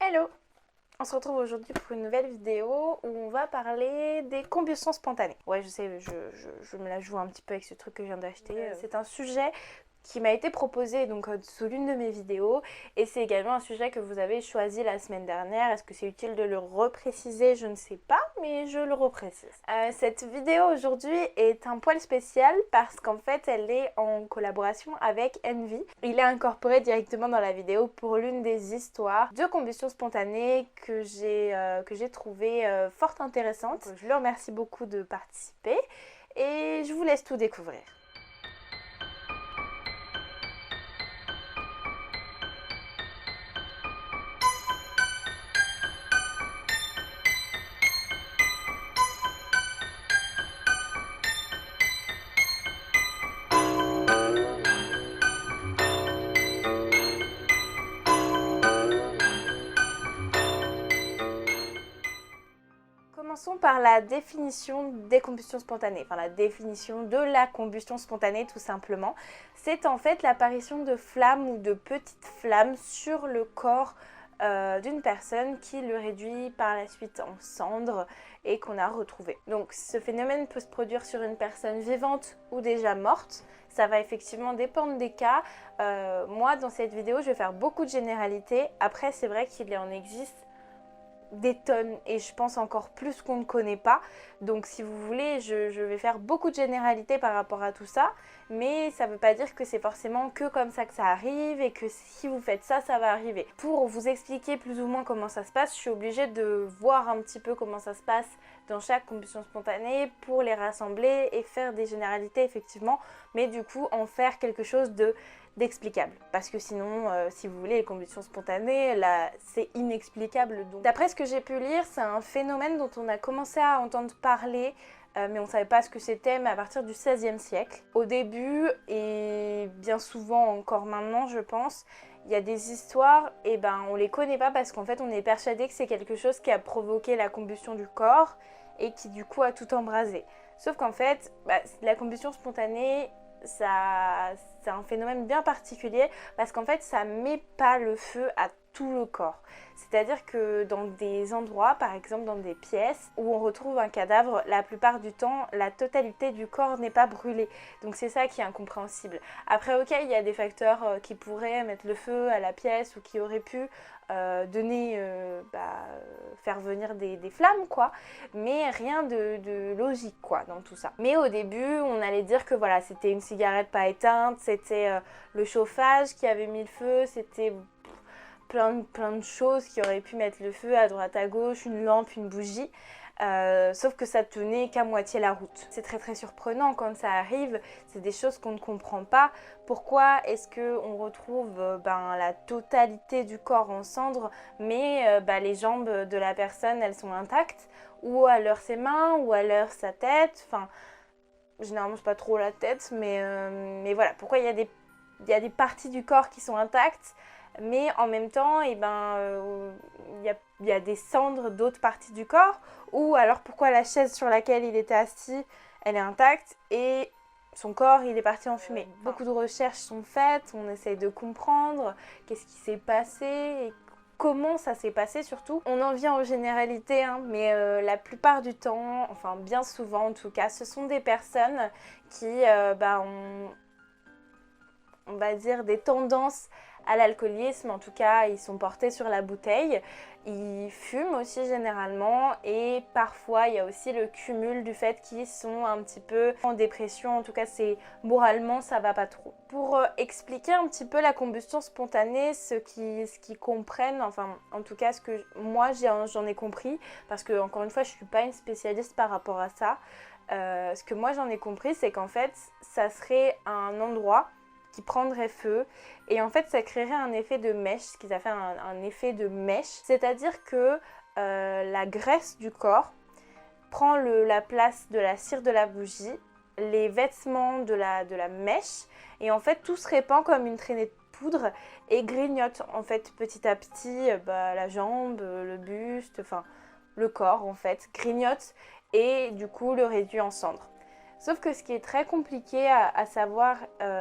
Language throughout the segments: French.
Hello! On se retrouve aujourd'hui pour une nouvelle vidéo où on va parler des combustions spontanées. Ouais, je sais, je me la joue un petit peu avec ce truc que je viens d'acheter. C'est un sujet qui m'a été proposé donc sous l'une de mes vidéos et c'est également un sujet que vous avez choisi la semaine dernière. Est-ce que c'est utile de le repréciser? Je ne sais pas, mais je le reprécise. Cette vidéo aujourd'hui est un poil spécial parce qu'en fait elle est en collaboration avec Envy. Il est incorporé directement dans la vidéo pour l'une des histoires de combustion spontanée que j'ai trouvé fort intéressante. Je le remercie beaucoup de participer et je vous laisse tout découvrir. Commençons par la définition des combustions spontanées, enfin la définition de la combustion spontanée tout simplement. C'est en fait l'apparition de flammes ou de petites flammes sur le corps d'une personne qui le réduit par la suite en cendres et qu'on a retrouvé. Donc ce phénomène peut se produire sur une personne vivante ou déjà morte. Ça va effectivement dépendre des cas. Moi dans cette vidéo je vais faire beaucoup de généralités. Après c'est vrai qu'il en existe des tonnes et je pense encore plus qu'on ne connaît pas. Donc si vous voulez, je vais faire beaucoup de généralités par rapport à tout ça, mais ça ne veut pas dire que c'est forcément que comme ça que ça arrive et que si vous faites ça, ça va arriver. Pour vous expliquer plus ou moins comment ça se passe, je suis obligée de voir un petit peu comment ça se passe dans chaque combustion spontanée pour les rassembler et faire des généralités effectivement, mais du coup en faire quelque chose d'explicable, parce que sinon si vous voulez les combustions spontanées là c'est inexplicable. Donc d'après ce que j'ai pu lire, c'est un phénomène dont on a commencé à entendre parler mais on ne savait pas ce que c'était, mais à partir du XVIe siècle. Au début, et bien souvent encore maintenant je pense, il y a des histoires, et ben on les connaît pas parce qu'en fait on est persuadé que c'est quelque chose qui a provoqué la combustion du corps et qui du coup a tout embrasé. Sauf qu'en fait, la combustion spontanée, c'est un phénomène bien particulier parce qu'en fait ça met pas le feu à tout le corps. C'est-à-dire que dans des endroits, par exemple dans des pièces où on retrouve un cadavre, la plupart du temps, la totalité du corps n'est pas brûlée. Donc c'est ça qui est incompréhensible. Après, ok, il y a des facteurs qui pourraient mettre le feu à la pièce ou qui auraient pu faire venir des flammes, quoi. Mais rien de logique, quoi, dans tout ça. Mais au début, on allait dire que voilà, c'était une cigarette pas éteinte, c'était le chauffage qui avait mis le feu, c'était plein de choses qui auraient pu mettre le feu à droite à gauche, une lampe, une bougie. Sauf que ça tenait qu'à moitié la route. C'est très surprenant quand ça arrive, c'est des choses qu'on ne comprend pas. Pourquoi est-ce qu'on retrouve la totalité du corps en cendres, mais les jambes de la personne elles sont intactes, ou alors ses mains, ou alors sa tête, enfin généralement c'est pas trop la tête, mais voilà, pourquoi il y a des parties du corps qui sont intactes, mais en même temps, il y a des cendres d'autres parties du corps, ou alors pourquoi la chaise sur laquelle il était assis, elle est intacte, et son corps, il est parti en fumée. Beaucoup de recherches sont faites, on essaye de comprendre qu'est-ce qui s'est passé, et comment ça s'est passé surtout. On en vient aux généralités, hein, mais la plupart du temps, enfin bien souvent en tout cas, ce sont des personnes qui ont, on va dire, des tendances à l'alcoolisme. En tout cas, ils sont portés sur la bouteille. Ils fument aussi généralement et parfois il y a aussi le cumul du fait qu'ils sont un petit peu en dépression. En tout cas, c'est moralement ça va pas trop. Pour expliquer un petit peu la combustion spontanée, ce qu'ils comprennent, enfin en tout cas ce que moi j'en ai compris, parce que encore une fois je suis pas une spécialiste par rapport à ça. Ce que moi j'en ai compris, c'est qu'en fait ça serait un endroit qui prendrait feu et en fait ça créerait un effet de mèche, ce qu'ils appellent un effet de mèche, c'est-à-dire que la graisse du corps prend la place de la cire de la bougie, les vêtements de la mèche, et en fait tout se répand comme une traînée de poudre et grignote en fait petit à petit la jambe, le buste, enfin le corps en fait grignote et du coup le réduit en cendres. Sauf que ce qui est très compliqué à savoir,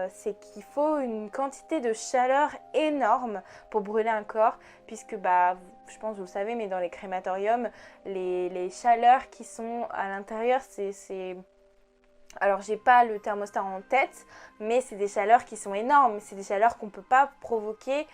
c'est qu'il faut une quantité de chaleur énorme pour brûler un corps, puisque bah, je pense que vous le savez, mais dans les crématoriums, les chaleurs qui sont à l'intérieur, c'est... Alors j'ai pas le thermostat en tête, mais c'est des chaleurs qui sont énormes, c'est des chaleurs qu'on peut pas provoquer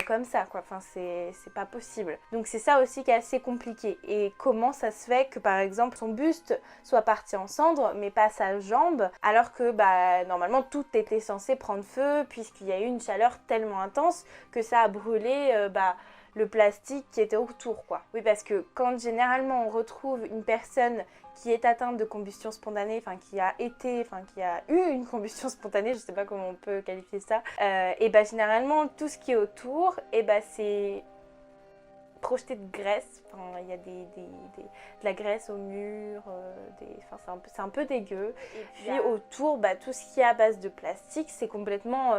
comme ça quoi, enfin c'est pas possible. Donc c'est ça aussi qui est assez compliqué. Et comment ça se fait que par exemple son buste soit parti en cendres mais pas sa jambe, alors que bah normalement tout était censé prendre feu puisqu'il y a eu une chaleur tellement intense que ça a brûlé le plastique qui était autour quoi. Oui, parce que quand généralement on retrouve une personne qui est atteinte de combustion spontanée, enfin qui a eu une combustion spontanée, je sais pas comment on peut qualifier ça, et bah généralement tout ce qui est autour, et bah c'est projeté de graisse, enfin il y a de la graisse au mur, c'est un peu dégueu. Et puis autour, bah tout ce qui est à base de plastique, c'est complètement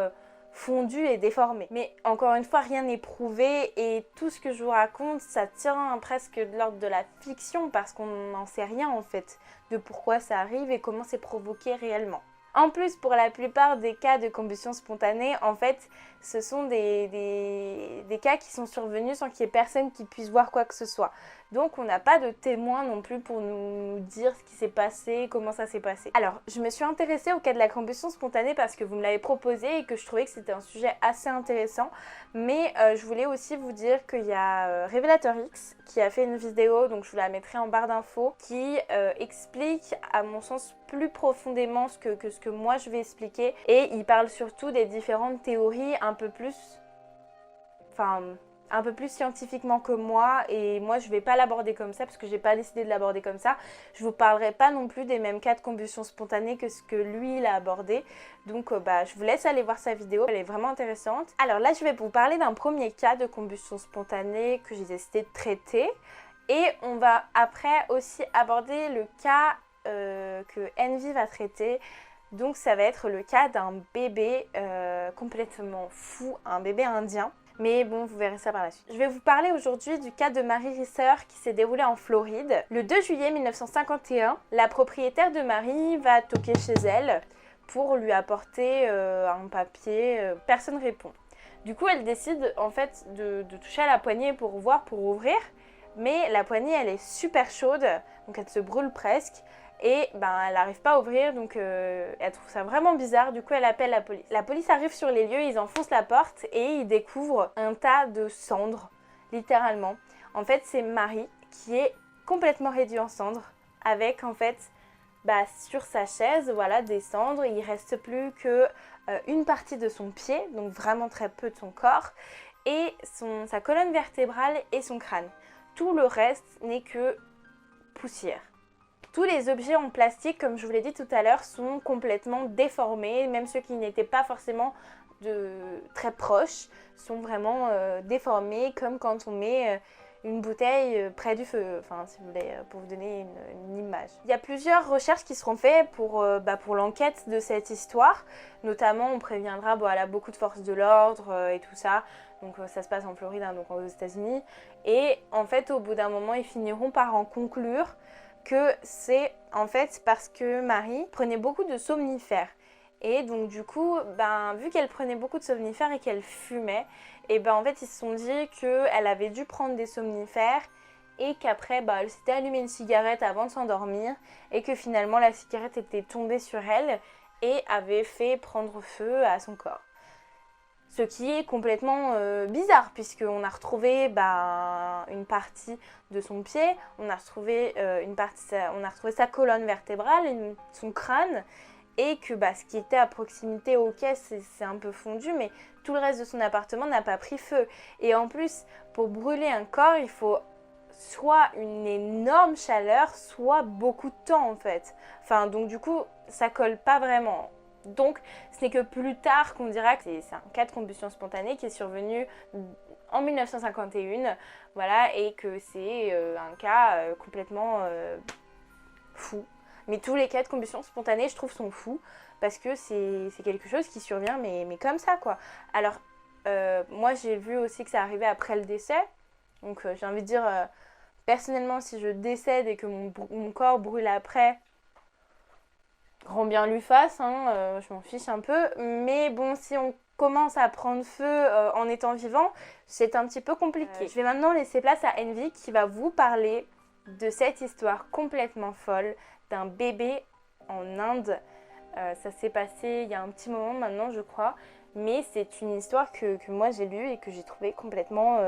fondu et déformé. Mais encore une fois, rien n'est prouvé et tout ce que je vous raconte, ça tient presque de l'ordre de la fiction parce qu'on n'en sait rien en fait de pourquoi ça arrive et comment c'est provoqué réellement. En plus, pour la plupart des cas de combustion spontanée, en fait, ce sont des cas qui sont survenus sans qu'il y ait personne qui puisse voir quoi que ce soit. Donc, on n'a pas de témoins non plus pour nous dire ce qui s'est passé, comment ça s'est passé. Alors, je me suis intéressée au cas de la combustion spontanée parce que vous me l'avez proposé et que je trouvais que c'était un sujet assez intéressant. Mais je voulais aussi vous dire qu'il y a Révélateur X qui a fait une vidéo, donc je vous la mettrai en barre d'infos, qui explique, à mon sens, plus profondément ce que moi je vais expliquer. Et il parle surtout des différentes théories un peu plus scientifiquement que moi, et moi je vais pas l'aborder comme ça parce que j'ai pas décidé de l'aborder comme ça. Je vous parlerai pas non plus des mêmes cas de combustion spontanée que ce que lui il a abordé. Donc je vous laisse aller voir sa vidéo, elle est vraiment intéressante. Alors là je vais vous parler d'un premier cas de combustion spontanée que j'ai décidé de traiter, et on va après aussi aborder le cas que Envy va traiter. Donc ça va être le cas d'un bébé complètement fou, un bébé indien. Mais bon, vous verrez ça par la suite. Je vais vous parler aujourd'hui du cas de Mary Reeser qui s'est déroulé en Floride. Le 2 juillet 1951, la propriétaire de Mary va toquer chez elle pour lui apporter un papier. Personne ne répond. Du coup, elle décide en fait de toucher à la poignée pour voir, pour ouvrir. Mais la poignée, elle est super chaude, donc elle se brûle presque. Et elle n'arrive pas à ouvrir, donc elle trouve ça vraiment bizarre. Du coup, elle appelle la police. La police arrive sur les lieux, ils enfoncent la porte et ils découvrent un tas de cendres, littéralement. En fait, c'est Marie qui est complètement réduite en cendres, avec en fait sur sa chaise, voilà, des cendres. Il reste plus que une partie de son pied, donc vraiment très peu de son corps, et sa colonne vertébrale et son crâne. Tout le reste n'est que poussière. Tous les objets en plastique, comme je vous l'ai dit tout à l'heure, sont complètement déformés, même ceux qui n'étaient pas forcément très proches sont vraiment déformés, comme quand on met une bouteille près du feu, enfin si vous voulez, pour vous donner une image. Il y a plusieurs recherches qui seront faites pour l'enquête de cette histoire, notamment on préviendra beaucoup de forces de l'ordre et tout ça, donc ça se passe en Floride, hein, donc aux États-Unis, et en fait au bout d'un moment ils finiront par en conclure que c'est en fait parce que Marie prenait beaucoup de somnifères. Et donc du coup, vu qu'elle prenait beaucoup de somnifères et qu'elle fumait, et en fait ils se sont dit qu'elle avait dû prendre des somnifères et qu'après elle s'était allumée une cigarette avant de s'endormir et que finalement la cigarette était tombée sur elle et avait fait prendre feu à son corps. Ce qui est complètement bizarre puisqu'on a retrouvé une partie de son pied, on a retrouvé sa colonne vertébrale, son crâne, et que ce qui était à proximité, ok, c'est un peu fondu, mais tout le reste de son appartement n'a pas pris feu. Et en plus, pour brûler un corps, il faut soit une énorme chaleur, soit beaucoup de temps en fait. Enfin, donc du coup, ça colle pas vraiment. Donc, ce n'est que plus tard qu'on dira que c'est un cas de combustion spontanée qui est survenu en 1951, voilà, et que c'est un cas complètement fou. Mais tous les cas de combustion spontanée, je trouve, sont fous, parce que c'est quelque chose qui survient, mais comme ça, quoi. Alors, moi, j'ai vu aussi que ça arrivait après le décès, donc j'ai envie de dire, personnellement, si je décède et que mon corps brûle après, grand bien lui fasse, hein, je m'en fiche un peu. Mais bon, si on commence à prendre feu en étant vivant, c'est un petit peu compliqué. Je vais maintenant laisser place à Envy qui va vous parler de cette histoire complètement folle d'un bébé en Inde. Ça s'est passé il y a un petit moment maintenant, je crois. Mais c'est une histoire que moi j'ai lue et que j'ai trouvé complètement...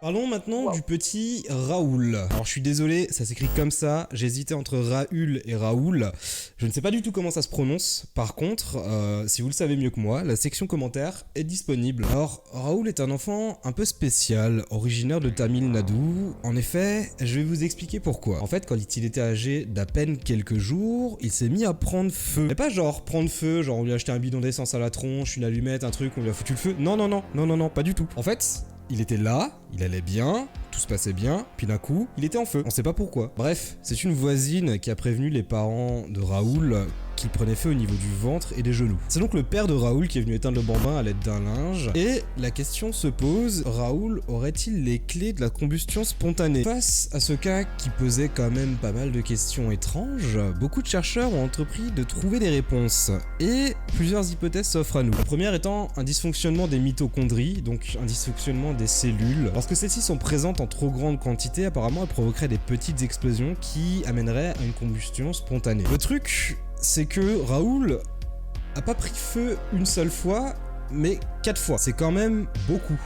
Parlons maintenant du petit Raoul. Alors je suis désolé, ça s'écrit comme ça, j'hésitais entre Raoul et Raoul. Je ne sais pas du tout comment ça se prononce. Par contre, si vous le savez mieux que moi, la section commentaires est disponible. Alors Raoul est un enfant un peu spécial, originaire de Tamil Nadu. En effet, je vais vous expliquer pourquoi. En fait, quand il était âgé d'à peine quelques jours, il s'est mis à prendre feu. Mais pas genre prendre feu, genre on lui a acheté un bidon d'essence à la tronche, une allumette, un truc, on lui a foutu le feu. Non, pas du tout. En fait, il était là, il allait bien, tout se passait bien, puis d'un coup, il était en feu. On sait pas pourquoi. Bref, c'est une voisine qui a prévenu les parents de Raoul qu'il prenait feu au niveau du ventre et des genoux. C'est donc le père de Raoul qui est venu éteindre le bambin à l'aide d'un linge. Et la question se pose, Raoul aurait-il les clés de la combustion spontanée? Face à ce cas qui posait quand même pas mal de questions étranges, beaucoup de chercheurs ont entrepris de trouver des réponses. Et plusieurs hypothèses s'offrent à nous. La première étant un dysfonctionnement des mitochondries, donc un dysfonctionnement des cellules. Lorsque celles-ci sont présentes en trop grande quantité, apparemment elles provoqueraient des petites explosions qui amèneraient à une combustion spontanée. Le truc, c'est que Raoul a pas pris feu une seule fois, mais 4 fois. C'est quand même beaucoup.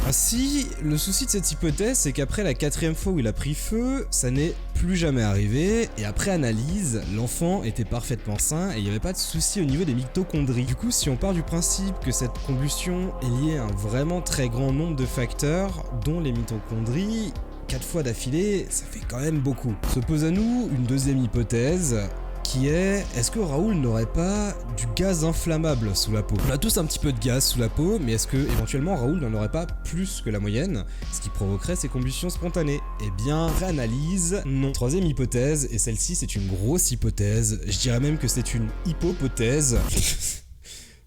Ainsi, le souci de cette hypothèse, c'est qu'après la 4e fois où il a pris feu, ça n'est plus jamais arrivé, et après analyse, l'enfant était parfaitement sain et il n'y avait pas de souci au niveau des mitochondries. Du coup, si on part du principe que cette combustion est liée à un vraiment très grand nombre de facteurs, dont les mitochondries, 4 fois d'affilée, ça fait quand même beaucoup. Se pose à nous une deuxième hypothèse, qui est-ce que Raoul n'aurait pas du gaz inflammable sous la peau? On a tous un petit peu de gaz sous la peau, mais est-ce que éventuellement Raoul n'en aurait pas plus que la moyenne, ce qui provoquerait ces combustions spontanées? Eh bien, réanalyse, non. Troisième hypothèse, et celle-ci c'est une grosse hypothèse, je dirais même que c'est une hypopothèse.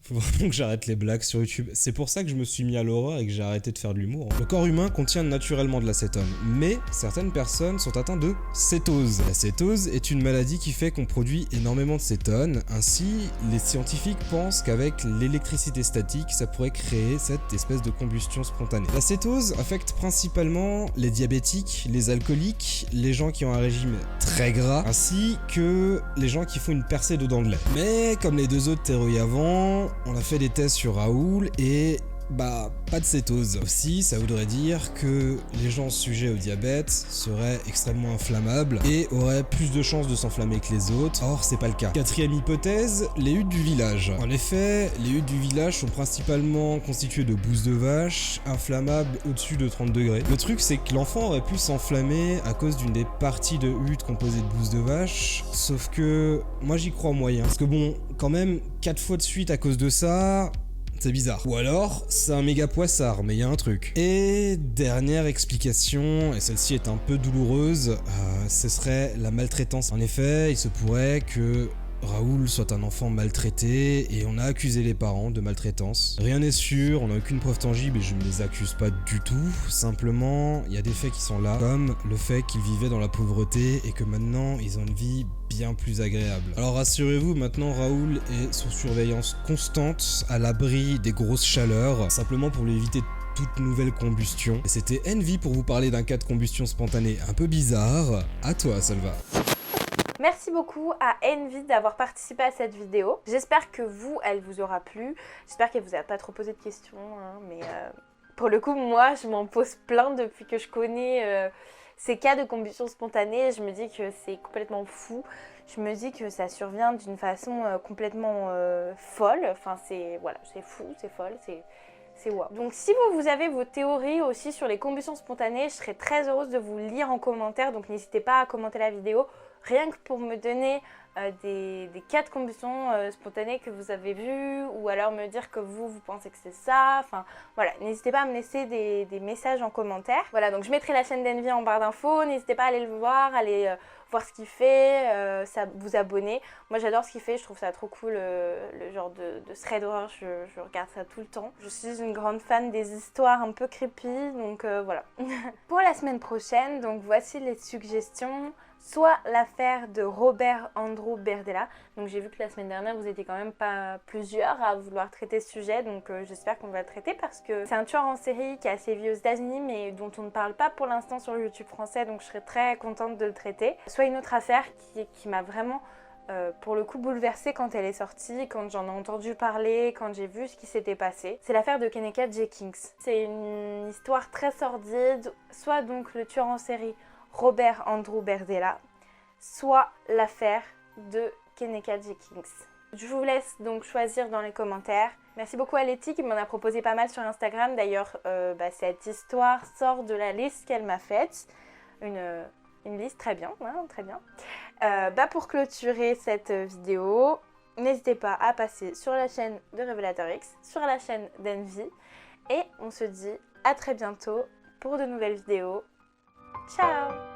Faut vraiment que j'arrête les blagues sur YouTube. C'est pour ça que je me suis mis à l'horreur et que j'ai arrêté de faire de l'humour. Le corps humain contient naturellement de l'acétone, mais certaines personnes sont atteintes de cétose. La cétose est une maladie qui fait qu'on produit énormément de cétone. Ainsi, les scientifiques pensent qu'avec l'électricité statique, ça pourrait créer cette espèce de combustion spontanée. La cétose affecte principalement les diabétiques, les alcooliques, les gens qui ont un régime très gras, ainsi que les gens qui font une percée de dents de lait. Mais comme les deux autres théories avant, on a fait des tests sur Raoul et pas de cétose. Aussi, ça voudrait dire que les gens sujets au diabète seraient extrêmement inflammables et auraient plus de chances de s'enflammer que les autres. Or, c'est pas le cas. Quatrième hypothèse, les huttes du village. En effet, les huttes du village sont principalement constituées de bouse de vache, inflammables au-dessus de 30 degrés. Le truc, c'est que l'enfant aurait pu s'enflammer à cause d'une des parties de hutte composée de bouse de vache, sauf que moi j'y crois moyen. Parce que bon, quand même, 4 fois de suite à cause de ça, c'est bizarre. Ou alors, c'est un méga poissard, mais il y a un truc. Et dernière explication, et celle-ci est un peu douloureuse, ce serait la maltraitance. En effet, il se pourrait que Raoul soit un enfant maltraité et on a accusé les parents de maltraitance. Rien n'est sûr, on n'a aucune preuve tangible et je ne les accuse pas du tout. Simplement, il y a des faits qui sont là, comme le fait qu'ils vivaient dans la pauvreté et que maintenant ils ont une vie bien plus agréable. Alors rassurez-vous, maintenant Raoul est sous surveillance constante, à l'abri des grosses chaleurs, simplement pour lui éviter toute nouvelle combustion. Et c'était Envy pour vous parler d'un cas de combustion spontanée un peu bizarre. À toi, Salva. Merci beaucoup à Envy d'avoir participé à cette vidéo. J'espère que elle vous aura plu. J'espère qu'elle vous a pas trop posé de questions, hein, mais pour le coup, moi, je m'en pose plein depuis que je connais ces cas de combustion spontanée. Je me dis que c'est complètement fou. Je me dis que ça survient d'une façon complètement folle. Enfin, c'est fou, c'est folle, c'est wow. Donc si vous avez vos théories aussi sur les combustions spontanées, je serais très heureuse de vous lire en commentaire. Donc n'hésitez pas à commenter la vidéo. Rien que pour me donner des cas de combustion spontanée que vous avez vus, ou alors me dire que vous pensez que c'est ça. Enfin voilà, n'hésitez pas à me laisser des messages en commentaire. Voilà, donc je mettrai la chaîne d'Envy en barre d'infos. N'hésitez pas à aller le voir, aller voir ce qu'il fait, vous abonner. Moi j'adore ce qu'il fait, je trouve ça trop cool, le genre de thread horror, je regarde ça tout le temps. Je suis une grande fan des histoires un peu creepy, donc voilà. Pour la semaine prochaine, donc voici les suggestions soit l'affaire de Robert Andrew Berdella. Donc j'ai vu que la semaine dernière vous étiez quand même pas plusieurs à vouloir traiter ce sujet, donc j'espère qu'on va le traiter parce que c'est un tueur en série qui est assez vieux aux États-Unis mais dont on ne parle pas pour l'instant sur le YouTube français, donc je serais très contente de le traiter. Soit une autre affaire qui m'a vraiment pour le coup bouleversée quand elle est sortie, quand j'en ai entendu parler, quand j'ai vu ce qui s'était passé. C'est l'affaire de Kenneka Jenkins. C'est une histoire très sordide, soit donc le tueur en série Robert Andrew Berdella, soit l'affaire de Kenneka Jenkins. Je vous laisse donc choisir dans les commentaires. Merci beaucoup à Letty qui m'en a proposé pas mal sur Instagram. D'ailleurs, cette histoire sort de la liste qu'elle m'a faite. Une liste, très bien, hein, très bien. Pour clôturer cette vidéo, n'hésitez pas à passer sur la chaîne de Révélateur X, sur la chaîne d'Envy. Et on se dit à très bientôt pour de nouvelles vidéos. Ciao!